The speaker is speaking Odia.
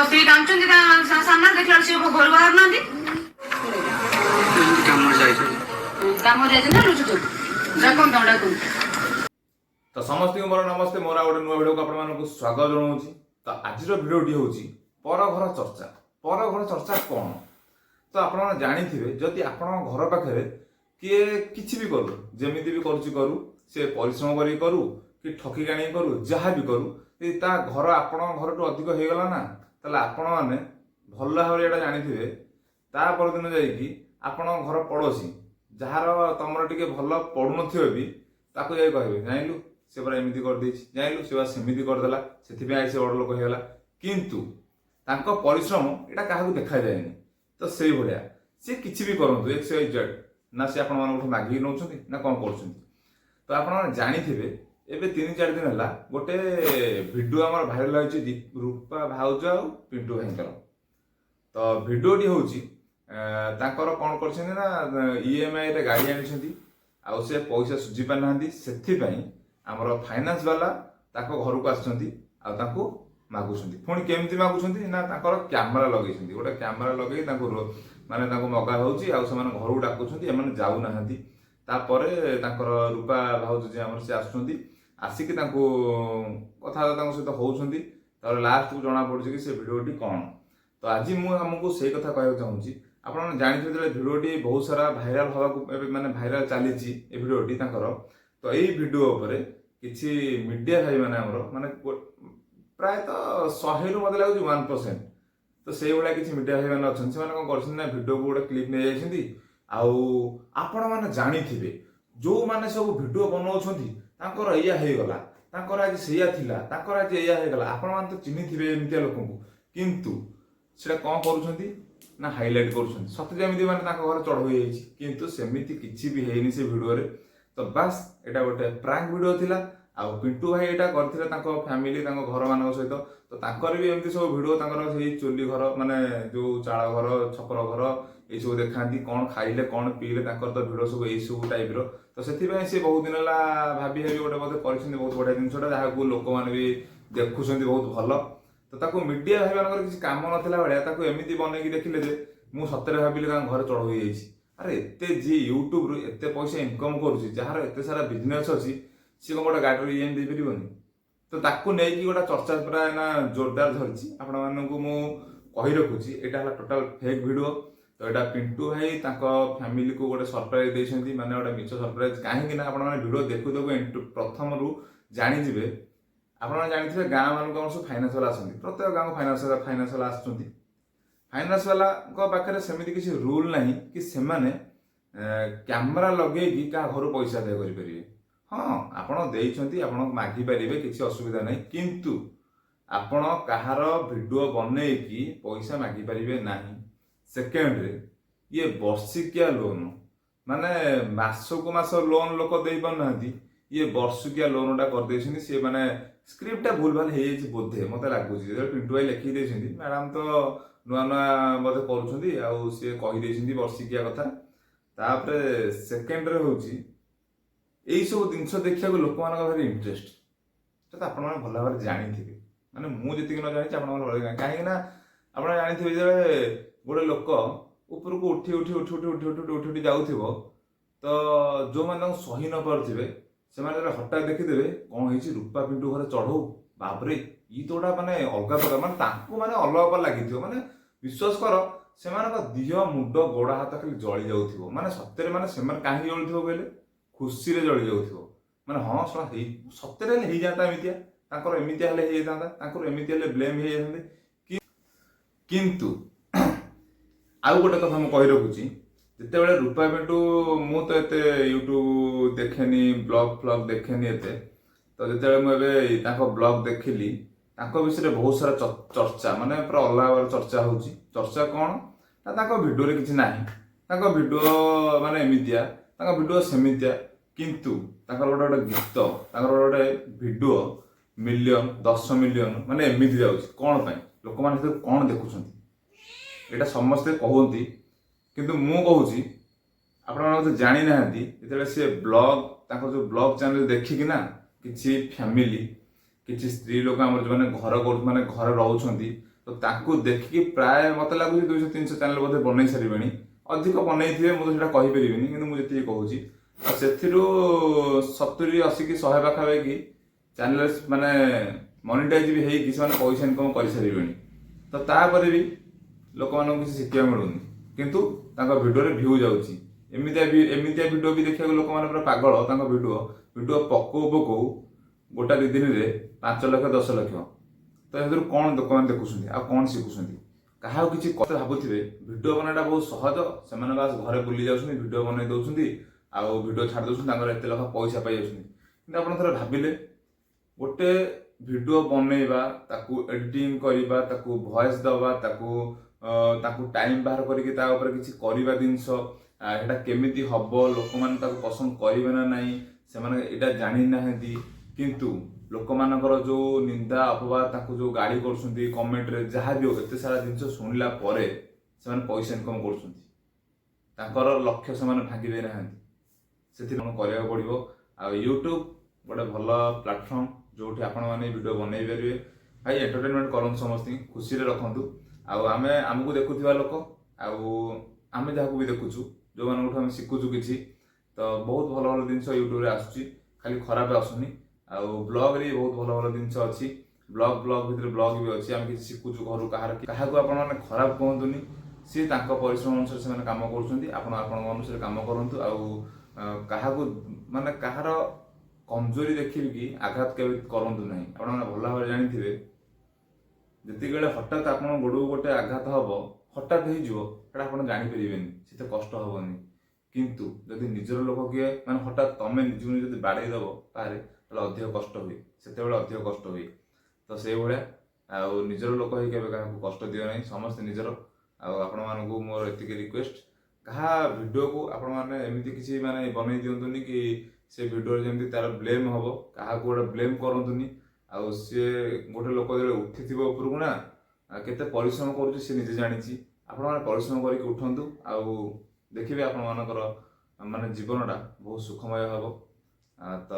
ସ୍ତ୍ରୀ କାନ୍ଦୁଛନ୍ତି ସାମ୍ନାରେ ଦେଖିଲା ସେ ଘରୁ ବାହାରୁ ନାହାନ୍ତି କାମ ଯାଇଛନ୍ତି ନା ଲୁଚୁଛନ୍ତି ଡାକନ୍ତୁ ଡାକନ୍ତୁ। ତ ସମସ୍ତଙ୍କୁ ମୋର ନମସ୍ତେ, ମୋର ଆଉ ଗୋଟେ ନୂଆ ଭିଡ଼ିଓକୁ ଆପଣମାନଙ୍କୁ ସ୍ୱାଗତ ଜଣାଉଛି। ତ ଆଜିର ଭିଡ଼ିଓଟି ହେଉଛି ପରଘର ଚର୍ଚ୍ଚା। ପରଘର ଚର୍ଚ୍ଚା କ'ଣ? ତ ଆପଣମାନେ ଜାଣିଥିବେ, ଯଦି ଆପଣଙ୍କ ଘର ପାଖରେ କିଏ କିଛି ବି କରୁ, ଯେମିତି ବି କରୁଛି କରୁ, ସେ ପରିଶ୍ରମ କରିକି କରୁ କି ଠକିକି ଆଣିକି କରୁ, ଯାହା ବି କରୁ, ଯଦି ତା ଘର ଆପଣଙ୍କ ଘରଠୁ ଅଧିକ ହେଇଗଲା ନା, ତାହେଲେ ଆପଣମାନେ ଭଲ ଭାବରେ ଏଇଟା ଜାଣିଥିବେ, ତା ପରଦିନ ଯାଇକି ଆପଣଙ୍କ ଘର ପଡ଼ୋଶୀ ଯାହାର ତମର ଟିକେ ଭଲ ପଡ଼ୁନଥିବ ବି, ତାକୁ ଯାଇ କହିବେ ଜାଣିଲୁ ସେ ପୁରା ଏମିତି କରିଦେଇଛି, ଜାଣିଲୁ ସେ ବା ସେମିତି କରିଦେଲା, ସେଥିପାଇଁ ସେ ବଡ଼ ଲୋକ ହେଇଗଲା। କିନ୍ତୁ ତାଙ୍କ ପରିଶ୍ରମ ଏଇଟା କାହାକୁ ଦେଖାଯାଏନି। ତ ସେଇଭଳିଆ ସେ କିଛି ବି କରନ୍ତୁ, XYZ, ନା ସେ ଆପଣମାନଙ୍କୁ ମାଗିକି ନେଉଛନ୍ତି ନା କ'ଣ କରୁଛନ୍ତି। ତ ଆପଣମାନେ ଜାଣିଥିବେ, ଏବେ 3-4 ଦିନ ହେଲା ଗୋଟେ ଭିଡ଼ିଓ ଆମର ଭାଇରାଲ ହେଉଛି ରୂପା ଭାଉଜ ଆଉ ପିଣ୍ଟୁ ଭାଇଙ୍କର। ତ ଭିଡ଼ିଓଟି ହେଉଛି ତାଙ୍କର କ'ଣ କରିଛନ୍ତି ନା, EMI ରେ ଗାଡ଼ି ଆଣିଛନ୍ତି ଆଉ ସେ ପଇସା ସୁଝି ପାରିନାହାନ୍ତି। ସେଥିପାଇଁ ଆମର ଫାଇନାନ୍ସ ବାଲା ତାଙ୍କ ଘରକୁ ଆସିଛନ୍ତି ଆଉ ତାଙ୍କୁ ମାଗୁଛନ୍ତି। ପୁଣି କେମିତି ମାଗୁଛନ୍ତି ନା, ତାଙ୍କର କ୍ୟାମେରା ଲଗେଇଛନ୍ତି, ଗୋଟେ କ୍ୟାମେରା ଲଗେଇ ତାଙ୍କୁ ତାଙ୍କୁ ମଗା ହେଉଛି ଆଉ ସେମାନେ ଘରକୁ ଡାକୁଛନ୍ତି, ଏମାନେ ଯାଉନାହାନ୍ତି। ତାପରେ ତାଙ୍କର ରୂପା ଭାଉଜ ଯିଏ ଆମର ସେ ଆସୁଛନ୍ତି, ଆସିକି ତାଙ୍କୁ କଥାବାର୍ତ୍ତା ତାଙ୍କ ସହିତ ହେଉଛନ୍ତି। ତାପରେ ଲାଷ୍ଟକୁ ଜଣାପଡ଼ୁଛି କି ସେ ଭିଡ଼ିଓଟି କ'ଣ। ତ ଆଜି ମୁଁ ଆମକୁ ସେଇ କଥା କହିବାକୁ ଚାହୁଁଛି। ଆପଣମାନେ ଜାଣିଥିବେ ଯେତେବେଳେ ଭିଡ଼ିଓଟି ବହୁତ ସାରା ଭାଇରାଲ ହେବାକୁ ଏବେ ଭାଇରାଲ ଚାଲିଛି ଏ ଭିଡ଼ିଓଟି ତାଙ୍କର। ତ ଏଇ ଭିଡ଼ିଓ ଉପରେ କିଛି ମିଡ଼ିଆ ଭାଇମାନେ ଆମର ପ୍ରାୟତଃ 100ରୁ ମୋତେ ଲାଗୁଛି 1%, ତ ସେଇଭଳିଆ କିଛି ମିଡ଼ିଆ ଭାଇମାନେ ଅଛନ୍ତି। ସେମାନେ କ'ଣ କରୁଛନ୍ତି ନା, ଭିଡ଼ିଓକୁ ଗୋଟେ କ୍ଲିପ୍ ନେଇଯାଇଛନ୍ତି। ଆଉ ଆପଣମାନେ ଜାଣିଥିବେ, ଯେଉଁମାନେ ସବୁ ଭିଡ଼ିଓ ବନାଉଛନ୍ତି ତାଙ୍କର ଏଇଆ ହେଇଗଲା, ତାଙ୍କର ଆଜି ସେଇଆ ଥିଲା, ତାଙ୍କର ଆଜି ଏଇଆ ହେଇଗଲା, ଆପଣମାନେ ତ ଚିହ୍ନିଥିବେ ଏମିତିଆ ଲୋକଙ୍କୁ। କିନ୍ତୁ ସେଟା କ'ଣ କରୁଛନ୍ତି ନା, ହାଇଲାଇଟ୍ କରୁଛନ୍ତି ସତେ ଯେମିତି ତାଙ୍କ ଘରେ ଚଢ଼ଉ ହେଇଯାଇଛି। କିନ୍ତୁ ସେମିତି କିଛି ବି ହେଇନି ସେ ଭିଡ଼ିଓରେ। ତ ବାସ୍ ଏଇଟା ଗୋଟେ ପ୍ରାଙ୍କ ଭିଡ଼ିଓ ଥିଲା। ଆଉ ପିଣ୍ଟୁ ଭାଇ ଏଇଟା କରିଥିଲେ ତାଙ୍କ ଫ୍ୟାମିଲି, ତାଙ୍କ ଘରମାନଙ୍କ ସହିତ। ତ ତାଙ୍କର ବି ଏମିତି ସବୁ ଭିଡ଼ିଓ, ତାଙ୍କର ସେଇ ଚୁଲି ଘର, ଯୋଉ ଚାଳ ଘର, ଛପର ଘର, ଏଇସବୁ ଦେଖାନ୍ତି। କ'ଣ ଖାଇଲେ, କ'ଣ ପିଇଲେ, ତାଙ୍କର ତ ଭିଡ଼ିଓ ସବୁ ଏଇସବୁ ଟାଇପ୍ର। ତ ସେଥିପାଇଁ ସେ ବହୁତ ଦିନ ହେଲା ଭାବି ଗୋଟେ ବୋଧେ କରିଛନ୍ତି ବହୁତ ବଢ଼ିଆ ଜିନିଷଟା, ଯାହାକୁ ଲୋକମାନେ ବି ଦେଖୁଛନ୍ତି ବହୁତ ଭଲ। ତ ତାକୁ ମିଡ଼ିଆ ଭାଇମାନଙ୍କର କିଛି କାମ ନଥିଲା ଭଳିଆ ତାକୁ ଏମିତି ବନେଇକି ଦେଖିଲେ ଯେ ମୁଁ ସତରେ ଭାବିଲି ତାଙ୍କ ଘରେ ଚଢ଼ଉ ହେଇଯାଇଛି। ଆରେ ଏତେ ଯିଏ ୟୁଟ୍ୟୁବରୁ ଏତେ ପଇସା ଇନକମ୍ କରୁଛି, ଯାହାର ଏତେ ସାରା ବିଜନେସ୍ ଅଛି, ସିଏ କ'ଣ ଗୋଟେ ଗାଡ଼ିରୁ EMI ଦେଇପାରିବନି? ତ ତାକୁ ନେଇକି ଗୋଟେ ଚର୍ଚ୍ଚା ପୁରା ନା ଜୋରଦାର ଧରିଛି। ଆପଣମାନଙ୍କୁ ମୁଁ କହି ରଖୁଛି, ଏଇଟା ହେଲା ଟୋଟାଲ ଫେକ୍ ଭିଡ଼ିଓ। ତ ଏଇଟା ପିଣ୍ଟୁ ଭାଇ ତାଙ୍କ ଫ୍ୟାମିଲିକୁ ଗୋଟେ ସରପ୍ରାଇଜ ଦେଇଛନ୍ତି, ଗୋଟେ ମିଛ ସରପ୍ରାଇଜ। କାହିଁକି ନା ଆପଣମାନେ ଭିଡ଼ିଓ ଦେଖୁ ଦେଖୁ ପ୍ରଥମରୁ ଜାଣିଯିବେ। ଆପଣମାନେ ଜାଣିଥିବେ, ଗାଁ ମାନଙ୍କୁ ଆମର ସବୁ ଫାଇନାନ୍ସ ବାଲା ଆସନ୍ତି, ପ୍ରତ୍ୟେକ ଗାଁକୁ ଫାଇନାନ୍ସ ବାଲା ଆସୁଛନ୍ତି। ଫାଇନାନ୍ସ ବାଲାଙ୍କ ପାଖରେ ସେମିତି କିଛି ରୁଲ୍ ନାହିଁ କି ସେମାନେ କ୍ୟାମେରା ଲଗେଇକି କାହା ଘରୁ ପଇସା ଆଦାୟ କରିପାରିବେ। ହଁ, ଆପଣ ଦେଇଛନ୍ତି, ଆପଣ ମାଗିପାରିବେ, କିଛି ଅସୁବିଧା ନାହିଁ। କିନ୍ତୁ ଆପଣ କାହାର ଭିଡ଼ିଓ ବନେଇକି ପଇସା ମାଗିପାରିବେ ନାହିଁ। ସେକେଣ୍ଡରେ, ଇଏ ବର୍ଷିକିଆ ଲୋନ୍, ମାସକୁ ମାସ ଲୋନ୍ ଲୋକ ଦେଇପାରୁନାହାନ୍ତି, ଇଏ ବର୍ଷିକିଆ ଲୋନ୍ଟା କରିଦେଇଛନ୍ତି। ସିଏ ସ୍କ୍ରିପ୍ଟଟା ଭୁଲ ଭାଲ ହେଇଯାଇଛି ବୋଧେ, ମୋତେ ଲାଗୁଛି। ଯେତେବେଳେ ପିଣ୍ଟୁ ଭାଇ ଲେଖିକି ଦେଇଛନ୍ତି, ମ୍ୟାଡ଼ାମ ତ ନୂଆ ନୂଆ ବୋଧେ କରୁଛନ୍ତି, ଆଉ ସିଏ କହିଦେଇଛନ୍ତି ବର୍ଷିକିଆ କଥା। ତାପରେ ସେକେଣ୍ଡରେ ହେଉଛି, ଏଇସବୁ ଜିନିଷ ଦେଖିବାକୁ ଲୋକମାନଙ୍କ ଭାରି ଇଣ୍ଟରେଷ୍ଟ। ସେଟା ତ ଆପଣମାନେ ଭଲ ଭାବରେ ଜାଣିଥିବେ। ମୁଁ ଯେତିକି ନ ଜାଣିଛି ଆପଣମାନେ ଭଲ ଜାଣିଥିବେ। କାହିଁକି ନା ଆପଣ ଜାଣିଥିବେ, ଯେତେବେଳେ ଗୋଟେ ଲୋକ ଉପରକୁ ଉଠି ଉଠି ଉଠି ଉଠି ଉଠି ଉଠି ଉଠି ଉଠି ଯାଉଥିବ, ତ ଯେଉଁମାନେ ତାଙ୍କୁ ସହି ନ ପାରୁଥିବେ, ସେମାନେ ଯେତେବେଳେ ହଠାତ୍ ଦେଖିଦେବେ କ'ଣ ହେଇଛି, ରୂପା ପିଣ୍ଟୁ ଘରେ ଚଢ଼ଉ, ବାପରେ ଇ ତ ଗୋଟା ଅଲଗା ପ୍ରକାର, ତାଙ୍କୁ ଅଲଗା ଲାଗିଥିବ। ବିଶ୍ୱାସ କର, ସେମାନଙ୍କ ଦିହ ମୁଣ୍ଡ ଗୋଡ଼ ହାତ ଖାଲି ଜଳି ଯାଉଥିବ। ସତରେ ସେମାନେ କାହିଁକି ଜଳୁଥିବ କହିଲେ? ଖୁସିରେ ଜଳି ଯାଉଥିବ। ହଁ ଶୁଣ, ସତରେ ହେଲେ ହେଇଯାନ୍ତା ଏମିତିଆ, ତାଙ୍କର ଏମିତିଆ ହେଲେ ହେଇଯାଇଥାନ୍ତା, ତାଙ୍କର ଏମିତି ହେଲେ ବ୍ଲେମ୍ ହେଇଯାଇଥାନ୍ତେ। କିନ୍ତୁ ଆଉ ଗୋଟେ କଥା ମୁଁ କହି ରଖୁଛି, ଯେତେବେଳେ ରୂପା ପିଣ୍ଟୁ, ମୁଁ ତ ଏତେ ୟୁଟ୍ୟୁବ ଦେଖେନି, ବ୍ଲଗ ଫ୍ଲଗ ଦେଖେନି ଏତେ। ତ ଯେତେବେଳେ ମୁଁ ଏବେ ତାଙ୍କ ବ୍ଲଗ ଦେଖିଲି, ତାଙ୍କ ବିଷୟରେ ବହୁତ ସାରା ଚର୍ଚ୍ଚା, ପୁରା ଅଲଗା ଭାବରେ ଚର୍ଚ୍ଚା ହେଉଛି। ଚର୍ଚ୍ଚା କ'ଣ ନା, ତାଙ୍କ ଭିଡ଼ିଓରେ କିଛି ନାହିଁ, ତାଙ୍କ ଭିଡ଼ିଓ ଏମିତିଆ, ତାଙ୍କ ଭିଡ଼ିଓ ସେମିତିଆ। କିନ୍ତୁ ତାଙ୍କର ଗୋଟେ ଗୀତ, ତାଙ୍କର ଗୋଟେ ଭିଡ଼ିଓ ମିଲିୟନ, 10 ମିଲିୟନ ଏମିତି ଯାଉଛି। କ'ଣ ପାଇଁ? ଲୋକମାନେ ସେଥିରେ କ'ଣ ଦେଖୁଛନ୍ତି? ଏଇଟା ସମସ୍ତେ କହନ୍ତି, କିନ୍ତୁ ମୁଁ କହୁଛି, ଆପଣମାନେ ବୋଧେ ଜାଣିନାହାନ୍ତି। ଯେତେବେଳେ ସେ ତାଙ୍କର ଯେଉଁ ବ୍ଲଗ ଚ୍ୟାନେଲ ଦେଖିକିନା କିଛି ଫ୍ୟାମିଲି, କିଛି ସ୍ତ୍ରୀ ଲୋକ ଆମର ଯେଉଁମାନେ ଘରେ ରହୁଛନ୍ତି, ତ ତାଙ୍କୁ ଦେଖିକି ପ୍ରାୟ ମତେ ଲାଗୁଛି 200-300 ଚ୍ୟାନେଲ ବୋଧେ ବନେଇ ସାରିବେଣି। ଅଧିକ ବନେଇଥିବେ ମୁଁ ତ ସେଟା କହିପାରିବିନି, କିନ୍ତୁ ମୁଁ ଯେତିକି କହୁଛି ଆଉ ସେଥିରୁ 70-80 କି 100 ପାଖାପାଖି ଚ୍ୟାନେଲ ମାନେ ମନିଟାଇଜ ବି ହେଇକି ସେମାନେ ପଇସା ଇନକମ କରିସାରିବେଣି। ତ ତାପରେ ବି ଲୋକମାନଙ୍କୁ କିଛି ଶିଖିବାକୁ ମିଳୁନି, କିନ୍ତୁ ତାଙ୍କ ଭିଡିଓରେ ଭ୍ୟୁ ଯାଉଛି। ଏମିତିଆ ଭିଡିଓ ବି ଦେଖିବାକୁ ଲୋକମାନେ ପୁରା ପାଗଳ। ତାଙ୍କ ଭିଡିଓ ପକଉ ଗୋଟା 2 ଦିନରେ 5 ଲକ୍ଷ 10 ଲକ୍ଷ। ତ ଏଥିରୁ କଣ ଲୋକମାନେ ଦେଖୁଛନ୍ତି ଆଉ କଣ ଶିଖୁଛନ୍ତି? କାହାକୁ କିଛି କଥା ଭାବୁଥିବେ ଭିଡିଓ ବନେଇଟା ବହୁତ ସହଜ, ସେମାନେ ବାସ୍ ଘରେ ବୁଲି ଯାଉଛନ୍ତି, ଭିଡିଓ ବନେଇ ଦଉଛନ୍ତି ଆଉ ଭିଡିଓ ଛାଡି ଦଉଛନ୍ତି, ତାଙ୍କର ଏତେ ଲକ୍ଷ ପଇସା ପାଇ ଯାଉଛନ୍ତି। କିନ୍ତୁ ଆପଣ ଥରେ ଭାବିଲେ ଗୋଟେ ଭିଡିଓ ବନେଇବା, ତାକୁ ଏଡିଟିଂ କରିବା, ତାକୁ ଭଏସ ଦବା, ତାକୁ ଟାଇମ ବାହାର କରିକି ତା ଉପରେ କିଛି କରିବା ଜିନିଷ, ଏଇଟା କେମିତି ହବ, ଲୋକମାନେ ତାକୁ ପସନ୍ଦ କରିବେ ନା ନାହିଁ ସେମାନେ ଏଇଟା ଜାଣିନାହାନ୍ତି। କିନ୍ତୁ ଲୋକମାନଙ୍କର ଯୋଉ ନିନ୍ଦା ଅପବାଦ, ତାଙ୍କୁ ଯୋଉ ଗାଳି କରୁଛନ୍ତି କମେଣ୍ଟରେ, ଯାହା ବି ହଉ ଏତେ ସାରା ଜିନିଷ ଶୁଣିଲା ପରେ ସେମାନେ ପଇସା ଇନକମ କରୁଛନ୍ତି। ତାଙ୍କର ଲକ୍ଷ୍ୟ ସେମାନେ ଭାଙ୍ଗି ଦେଇନାହାନ୍ତି। ସେଥିପାଇଁ କଣ କରିବାକୁ ପଡିବ। ଆଉ ୟୁଟ୍ୟୁବ ଗୋଟେ ଭଲ ପ୍ଲାଟଫର୍ମ ଯୋଉଠି ଆପଣମାନେ ଭିଡିଓ ବନେଇ ପାରିବେ। ଭାଇ ଏଣ୍ଟରଟେନମେଣ୍ଟ କରନ୍ତୁ, ସମସ୍ତଙ୍କୁ ଖୁସିରେ ରଖନ୍ତୁ। ଆଉ ଆମକୁ ଦେଖୁଥିବା ଲୋକ ଆଉ ଆମେ ଯାହାକୁ ବି ଦେଖୁଛୁ, ଯୋଉମାନଙ୍କଠୁ ଆମେ ଶିଖୁଛୁ କିଛି, ତ ବହୁତ ଭଲ ଭଲ ଜିନିଷ ୟୁଟ୍ୟୁବରେ ଆସୁଛି, ଖାଲି ଖରାପ ଆସୁନି। ଆଉ ବ୍ଲଗରେ ବି ବହୁତ ଭଲ ଭଲ ଜିନିଷ ଅଛି। ବ୍ଲଗ ଭିତରେ ବ୍ଲଗ ବି ଅଛି, ଆମେ କିଛି ଶିଖୁଛୁ ଘରୁ କାହାକୁ ଆପଣମାନେ ଖରାପ କୁହନ୍ତୁନି। ସିଏ ତାଙ୍କ ପରିଶ୍ରମ ଅନୁସାରେ ସେମାନେ କାମ କରୁଛନ୍ତି, ଆପଣ ଆପଣଙ୍କ ଅନୁସାରେ କାମ କରନ୍ତୁ। ଆଉ କାହାକୁ ମାନେ କାହାର କମଜୋରି ଦେଖିକି ଆଘାତ କେବେ କରନ୍ତୁ ନାହିଁ। ଆପଣମାନେ ଭଲ ଭାବରେ ଜାଣିଥିବେ ଯେତିକିବେଳେ ହଠାତ୍ ଆପଣଙ୍କ ଗୋଡକୁ ଗୋଟେ ଆଘାତ ହବ, ହଠାତ୍ ହେଇଯିବ, ସେଟା ଆପଣ ଜାଣିପାରିବେନି, ସେତେ କଷ୍ଟ ହବନି। କିନ୍ତୁ ଯଦି ନିଜର ଲୋକ କିଏ ମାନେ ହଠାତ୍ ତମେ ନିଜକୁ ଯଦି ବାଡେଇ ଦବ ପାରେ, ତାହେଲେ ଅଧିକ କଷ୍ଟ ହୁଏ, ସେତେବେଳେ ଅଧିକ କଷ୍ଟ ହୁଏ। ତ ସେଇଭଳିଆ ଆଉ ନିଜର ଲୋକ ହେଇ କେବେ କାହାକୁ କଷ୍ଟ ଦିଅ ନାହିଁ, ସମସ୍ତେ ନିଜର। ଆଉ ଆପଣମାନଙ୍କୁ ମୋର ଏତିକି ରିକ୍ୱେଷ୍ଟ, କାହା ଭିଡିଓକୁ ଆପଣମାନେ ଏମିତି କିଛି ମାନେ ବନେଇ ଦିଅନ୍ତୁନି କି ସେ ଭିଡିଓରେ ଯେମିତି ତାର ବ୍ଲେମ ହବ, କାହାକୁ ଗୋଟେ ବ୍ଲେମ କରନ୍ତୁନି। ଆଉ ସିଏ ଗୋଟେ ଲୋକ ଯେତେବେଳେ ଉଠିଥିବ ଉପରକୁ ନା, କେତେ ପରିଶ୍ରମ କରୁଛି ସେ ନିଜେ ଜାଣିଛି। ଆପଣମାନେ ପରିଶ୍ରମ କରିକି ଉଠନ୍ତୁ, ଆଉ ଦେଖିବେ ଆପଣମାନଙ୍କର ମାନେ ଜୀବନଟା ବହୁତ ସୁଖମୟ ହବ। ତ